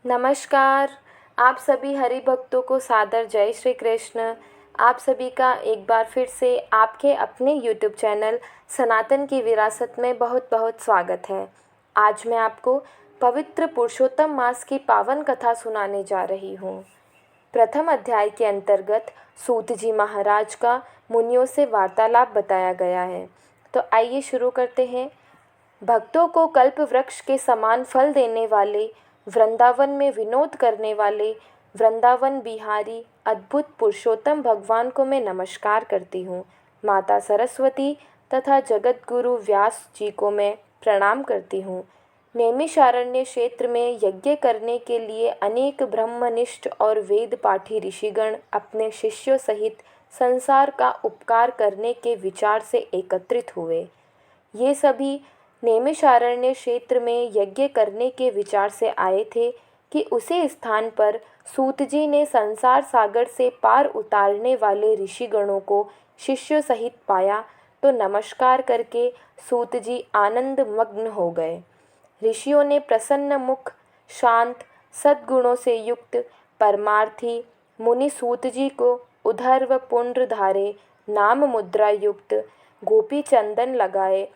नमस्कार। आप सभी हरि भक्तों को सादर जय श्री कृष्ण। आप सभी का एक बार फिर से आपके अपने YouTube चैनल सनातन की विरासत में बहुत बहुत स्वागत है। आज मैं आपको पवित्र पुरुषोत्तम मास की पावन कथा सुनाने जा रही हूँ। प्रथम अध्याय के अंतर्गत सूत जी महाराज का मुनियों से वार्तालाप बताया गया है। तो आइए शुरू करते हैं। भक्तों को कल्प वृक्ष के समान फल देने वाले, वृंदावन में विनोद करने वाले, वृंदावन बिहारी अद्भुत पुरुषोत्तम भगवान को मैं नमस्कार करती हूँ। माता सरस्वती तथा जगत गुरु व्यास जी को मैं प्रणाम करती हूँ। नैमिषारण्य क्षेत्र में यज्ञ करने के लिए अनेक ब्रह्मनिष्ठ और वेद पाठी ऋषिगण अपने शिष्यों सहित संसार का उपकार करने के विचार से एकत्रित हुए। ये सभी नैमिषारण्य क्षेत्र में यज्ञ करने के विचार से आए थे कि उसी स्थान पर सूत जी ने संसार सागर से पार उतारने वाले ऋषिगणों को शिष्यों सहित पाया तो नमस्कार करके सूत जी आनंद मग्न हो गए। ऋषियों ने प्रसन्न मुख, शांत, सद्गुणों से युक्त परमार्थी मुनि सूत जी को उधर्व पुंड्र धारे, नाम मुद्रा युक्त, गोपी चंदन लगाए,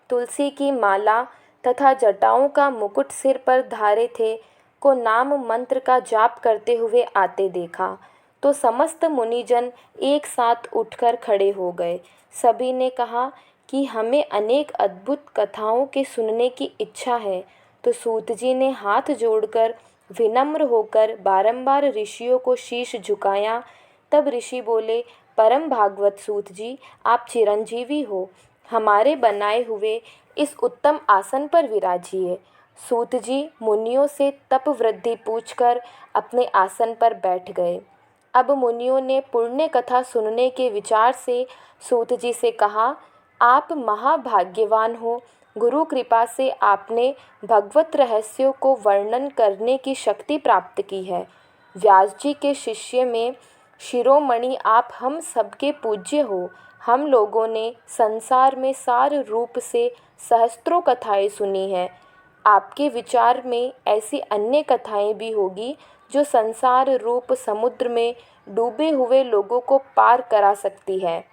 तुलसी की माला तथा जटाओं का मुकुट सिर पर धारे थे को नाम मंत्र का जाप करते हुए आते देखा तो समस्त मुनिजन एक साथ उठकर खड़े हो गए। सभी ने कहा कि हमें अनेक अद्भुत कथाओं के सुनने की इच्छा है। तो सूत जी ने हाथ जोड़कर विनम्र होकर बारंबार ऋषियों को शीश झुकाया। तब ऋषि बोले, परम भागवत सूत जी, आप चिरंजीवी हो, हमारे बनाए हुए इस उत्तम आसन पर विराजिए। सूत जी मुनियों से तप वृद्धि पूछकर अपने आसन पर बैठ गए। अब मुनियों ने पुण्य कथा सुनने के विचार से सूत जी से कहा, आप महाभाग्यवान हो। गुरु कृपा से आपने भगवत रहस्यों को वर्णन करने की शक्ति प्राप्त की है। व्यास जी के शिष्य में शिरोमणि आप हम सबके पूज्य हो। हम लोगों ने संसार में सार रूप से सहस्त्रों कथाएं सुनी हैं। आपके विचार में ऐसी अन्य कथाएं भी होगी जो संसार रूप समुद्र में डूबे हुए लोगों को पार करा सकती है।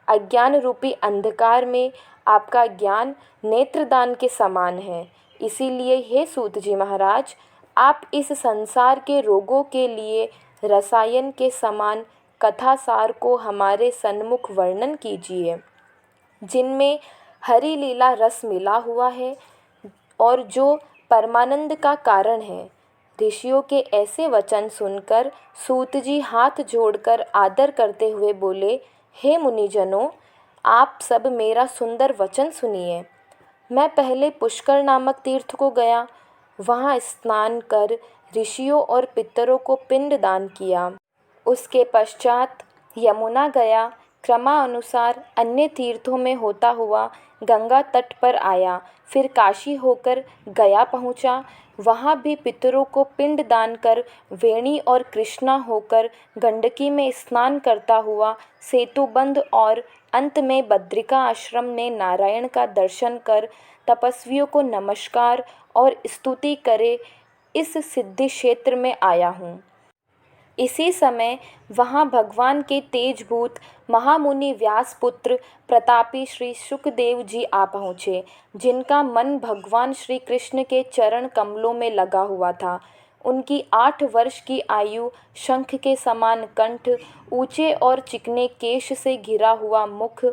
अज्ञान रूपी अंधकार में आपका ज्ञान नेत्रदान के समान है। इसीलिए हे सूत जी महाराज, आप इस संसार के रोगों के लिए रसायन के समान कथा सार को हमारे सन्मुख वर्णन कीजिए, जिनमें हरि लीला रस मिला हुआ है और जो परमानंद का कारण है। ऋषियों के ऐसे वचन सुनकर सूत जी हाथ जोड़कर आदर करते हुए बोले, हे मुनिजनों, आप सब मेरा सुंदर वचन सुनिए। मैं पहले पुष्कर नामक तीर्थ को गया। वहाँ स्नान कर ऋषियों और पितरों को पिंड दान किया। उसके पश्चात यमुना गया। क्रमानुसार अन्य तीर्थों में होता हुआ गंगा तट पर आया। फिर काशी होकर गया पहुँचा। वहाँ भी पितरों को पिंड दान कर वेणी और कृष्णा होकर गंडकी में स्नान करता हुआ सेतुबंध और अंत में बद्रिका आश्रम में नारायण का दर्शन कर तपस्वियों को नमस्कार और स्तुति करे इस सिद्धि क्षेत्र में आया हूँ। इसी समय वहाँ भगवान के तेजभूत महामुनि व्यासपुत्र प्रतापी श्री शुकदेव जी आ पहुँचे, जिनका मन भगवान श्री कृष्ण के चरण कमलों में लगा हुआ था। उनकी 8 वर्ष की आयु, शंख के समान कंठ, ऊंचे और चिकने केश से घिरा हुआ मुख,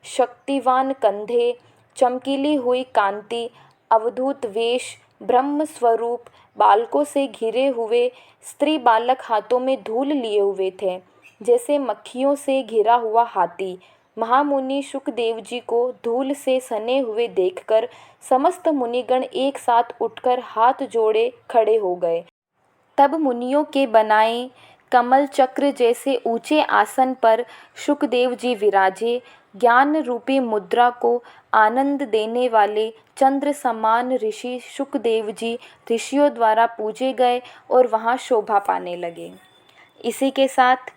शक्तिवान कंधे, चमकीली हुई कांति, अवधूत वेश, ब्रह्म स्वरूप, बालकों से घिरे हुए स्त्री बालक हाथों में धूल लिए हुए थे, जैसे मक्खियों से घिरा हुआ हाथी। महामुनि शुकदेव जी को धूल से सने हुए देखकर समस्त मुनिगण एक साथ उठकर हाथ जोड़े खड़े हो गए। तब मुनियों के बनाए कमल चक्र जैसे ऊंचे आसन पर शुकदेव जी विराजे। ज्ञान रूपी मुद्रा को आनंद देने वाले चंद्र समान ऋषि शुकदेव जी ऋषियों द्वारा पूजे गए और वहाँ शोभा पाने लगे। इसी के साथ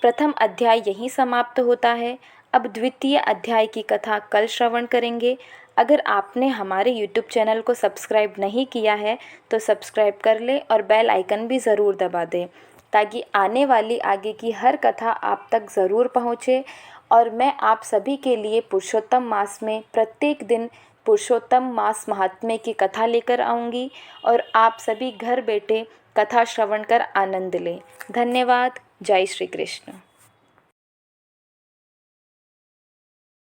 प्रथम अध्याय यहीं समाप्त होता है। अब द्वितीय अध्याय की कथा कल श्रवण करेंगे। अगर आपने हमारे यूट्यूब चैनल को सब्सक्राइब नहीं किया है तो सब्सक्राइब कर लें और बेल आइकन भी ज़रूर दबा दें, ताकि आने वाली आगे की हर कथा आप तक ज़रूर पहुँचे। और मैं आप सभी के लिए पुरुषोत्तम मास में प्रत्येक दिन पुरुषोत्तम मास महात्म्य की कथा लेकर आऊँगी और आप सभी घर बैठे कथा श्रवण कर आनंद लें। धन्यवाद। जय श्री कृष्ण।